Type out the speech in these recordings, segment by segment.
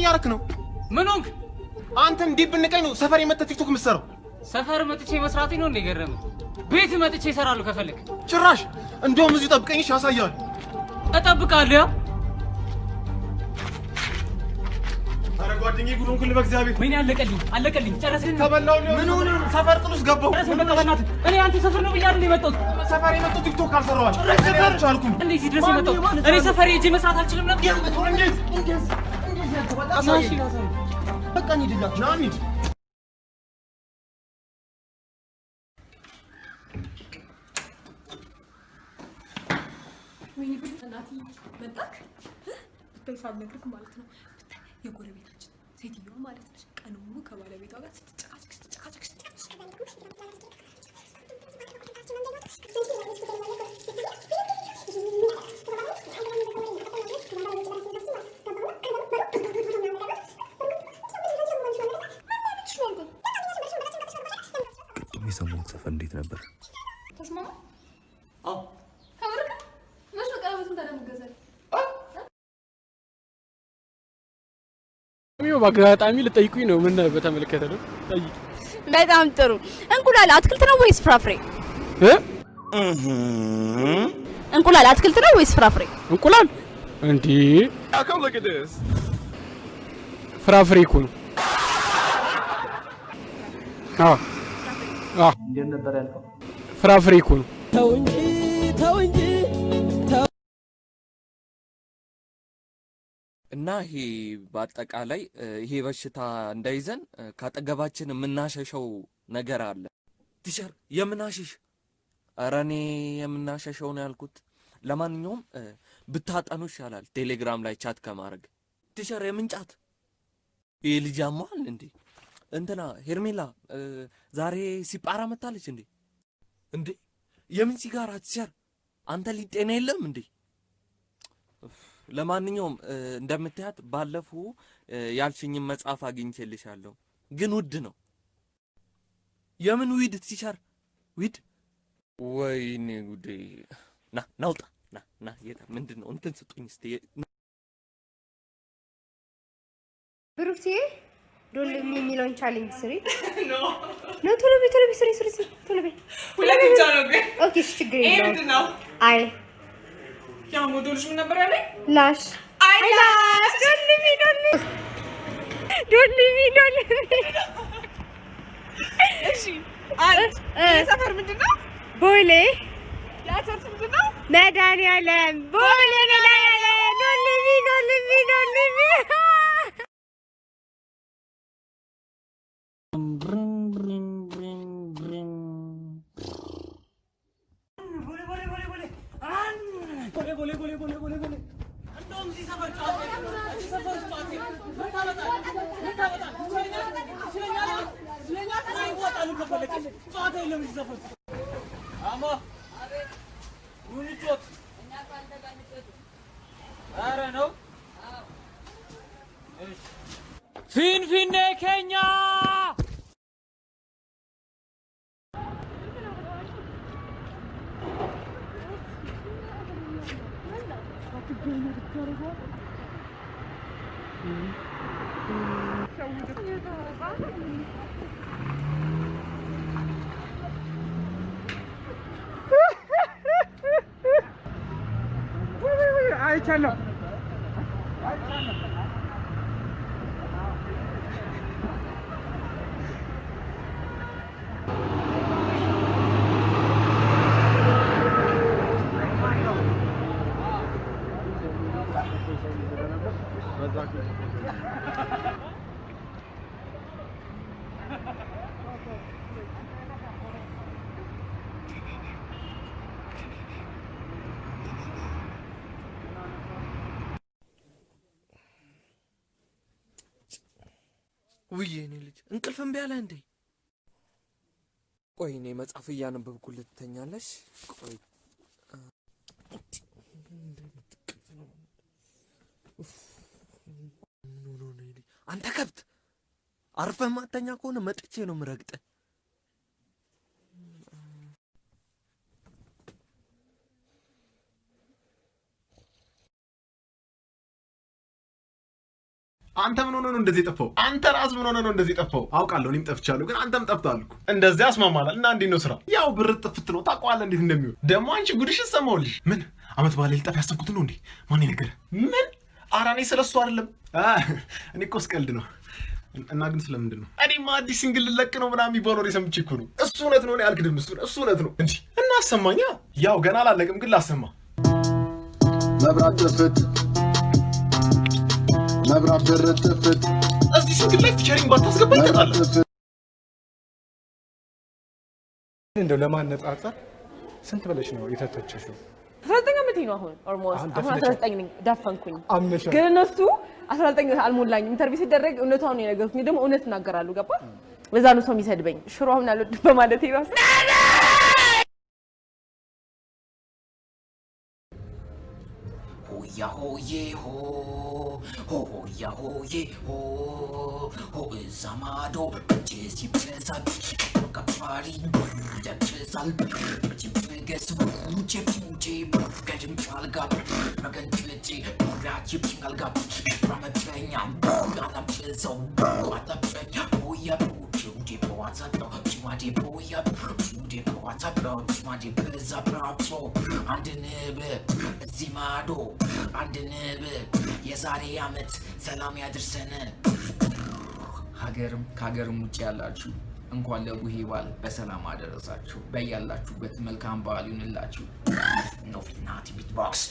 እያረክ ነው? ምን ሆንክ? አንተ እንዲህ ብንቀኝ ነው ሰፈር የመጣ ቲክቶክ የምትሰራው? ሰፈር መጥቼ መስራቴ ነው እንደ ገረመ። ቤት መጥቼ እሰራለሁ ከፈለክ። ጭራሽ እንደውም እዚሁ ጠብቀኝ ያሳያል። እጠብቃለሁ። አረ ጓደኛዬ ጉድ ሆንኩልህ በእግዚአብሔር። ምን አለቀልኝ ጨረስን። ተበላው። ምን ሆነ? ሰፈር ጥሉስ ገባሁ። ጨረስን በቃ በእናትህ። እኔ አንተ ሰፈር ነው ብያለሁ የመጣሁት። ሰፈር የመጣው ቲክቶክ አልሰራዋል። ሰፈር አልቻልኩም። እንዴት ድረስ የመጣሁት? እኔ ሰፈር ሄጄ መስራት አልችልም ነበር? እንዴት በቃ እንሂድና ና እንሂድ። ወይኔ እናትዬ መጣክ ሳልነግርህ ማለት ነው። የጎረቤታችን ሴትዮዋ ማለት ነች። ቀን ሙሉ ከባለቤቷ ጋር ስትጨቃጨቅ ቅድም የሰማሁት ሰፈር እንዴት ነበር? ተስማማ? አዎ ከብርክ መች ነው ቀለበቱን ታደርገዛለህ? በአጋጣሚ ልጠይቁኝ ነው። ምን በተመለከተ ነው? ጠይቂ። በጣም ጥሩ። እንቁላል አትክልት ነው ወይስ ፍራፍሬ? እንቁላል አትክልት ነው ወይስ ፍራፍሬ? እንቁላል እንዴ? ፍራፍሬ እኮ ነው። እንዴት ነበር ያልከው? ፍራፍሬ እኮ ነው። ተው እንጂ እና ይሄ በአጠቃላይ ይሄ በሽታ እንዳይዘን ካጠገባችን የምናሸሸው ነገር አለ። ቲቸር የምናሸሽ? ኧረ እኔ የምናሸሸው ነው ያልኩት። ለማንኛውም ብታጠኑ ይሻላል ቴሌግራም ላይ ቻት ከማድረግ። ቲቸር የምንጫት? ይሄ ልጅ አሟል እንዴ? እንትና ሄርሜላ ዛሬ ሲጳራ መታለች እንዴ? እንዴ የምን ሲጋራ ቲቸር? አንተ ሊጤና የለም እንዴ? ለማንኛውም እንደምታያት ባለፈው ያልሽኝን መጽሐፍ አግኝቼልሻለሁ፣ ግን ውድ ነው። የምን ዊድ ቲቸር? ዊድ? ወይኔ ጉዴ! ናውጣ ና የታ ምንድነው? እንትን ስጡኝ እስቲ። ብሩክቲ ዶል የሚለውን ቻሌንጅ ስሪ። ኖ ቶሎ በይ ስሪ ቶሎ በይ። ሁለት ብቻ ነው ግን። ኦኬ ችግር የለውም። ይሄ ምንድን ነው? አይ ያው ሞዴልሽ ምን ነበር ያለኝ? ላሽ አይላሽ ዶልሚ። እሺ አንድ ሰፈር ምንድን ነው? ቦሌ። ያ ቸርች ምንድን ነው? መድኃኒዓለም ቦሌ መድኃኒዓለም ዶልሚ። ቦሌ እንደውም እዚህ ሰፈር ፊንፊኔ ኬኛ አይቻለሁ። ውይ እኔ ልጅ እንቅልፍ እምቢ አለ እንዴ? ቆይ እኔ መጽሐፍ እያነበብኩልህ ትተኛለሽ? ቆይ አንተ ከብት አርፈህ ማተኛ ከሆነ መጥቼ ነው ምረግጥ። አንተ ምን ሆነ ነው እንደዚህ ጠፋው? አንተ ራስ ምን ሆነ ነው እንደዚህ ጠፋው? አውቃለሁ እኔም ጠፍቻለሁ፣ ግን አንተም ጠፍታል እኮ። እንደዚህ አስማማናል እና እንዴት ነው ስራ? ያው ብር ጥፍት ነው ታውቀዋለህ እንዴት እንደሚሆን። ደግሞ አንቺ ጉድሽን ሰማሁልሽ። ምን አመት በዓል ልጠፍ ያሰብኩት ነው እንዴ? ማን ይነገር? ምን አራኔ ስለሱ አይደለም። እኔ እኮ ስቀልድ ነው። እና ግን ስለምንድን ነው? እኔማ አዲስ ሲንግል ልለቅ ነው ምናምን የሚባለው ነው ሰምቼ እኮ ነው። እሱ እውነት ነው። እኔ አልክድም። እሱ እውነት ነው እንጂ እና አሰማኛ። ያው ገና አላለቅም፣ ግን ላሰማ። መብራት ጥፍት መብራት ጥፍት እዚህ ሲንግል ላይ ፊቸሪንግ ባታስገባ ይቀጣል። እንደው ለማነጻጸር ስንት ብለሽ ነው የተተቸሽው? 19 ዓመቴ ነው አሁን ኦልሞስት 19 ነኝ። ዳፈንኩኝ አምነሽ ግን እነሱ 19 አልሞላኝም። ኢንተርቪው ሲደረግ እውነታውን ነው የነገሩኝ። ደግሞ እውነት እናገራሉ። ገባ? ለዛ ነው ሰው የሚሰድበኝ። ሽሮ አሁን አልወድም በማለት ይራስ ሆያ ሆዬ ሆ ሆያ ሆዬ ሆ ሆ እዛ ማዶ ጭስ ይበዛል ከባሪ ያጭሳል ጭፍገስ ውጭ ውጭ ገድም ፋልጋ መገንጭጭ ራጅ ፋልጋ ራመተኛ ያናብዘው አጣፈኛ ሆያ ውጭ በዋትሳፕ ጭማዴ ሆያ ውጭ በዋትሳፕ ጭማዴ በዛ ብራፕሶ አንድ ንብ እዚህ ማዶ አንድ ንብ የዛሬ ዓመት ሰላም ያድርሰን። ሀገርም ከሀገርም ውጭ ያላችሁ እንኳን ለቡሄ በዓል በሰላም አደረሳችሁ። በያላችሁበት መልካም በዓል ይሁንላችሁ። ኖቪናቲ ቢትቦክስ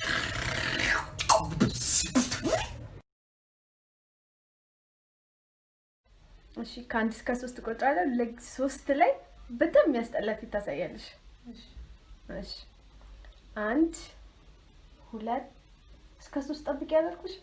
እሺ ከአንድ እስከ 3 ቆጥራለሁ። ለ3 ላይ በጣም የሚያስጠላ ፊት ታሳያለሽ። እሺ 1 2 እስከ 3 ጠብቂ ያደርኩሽ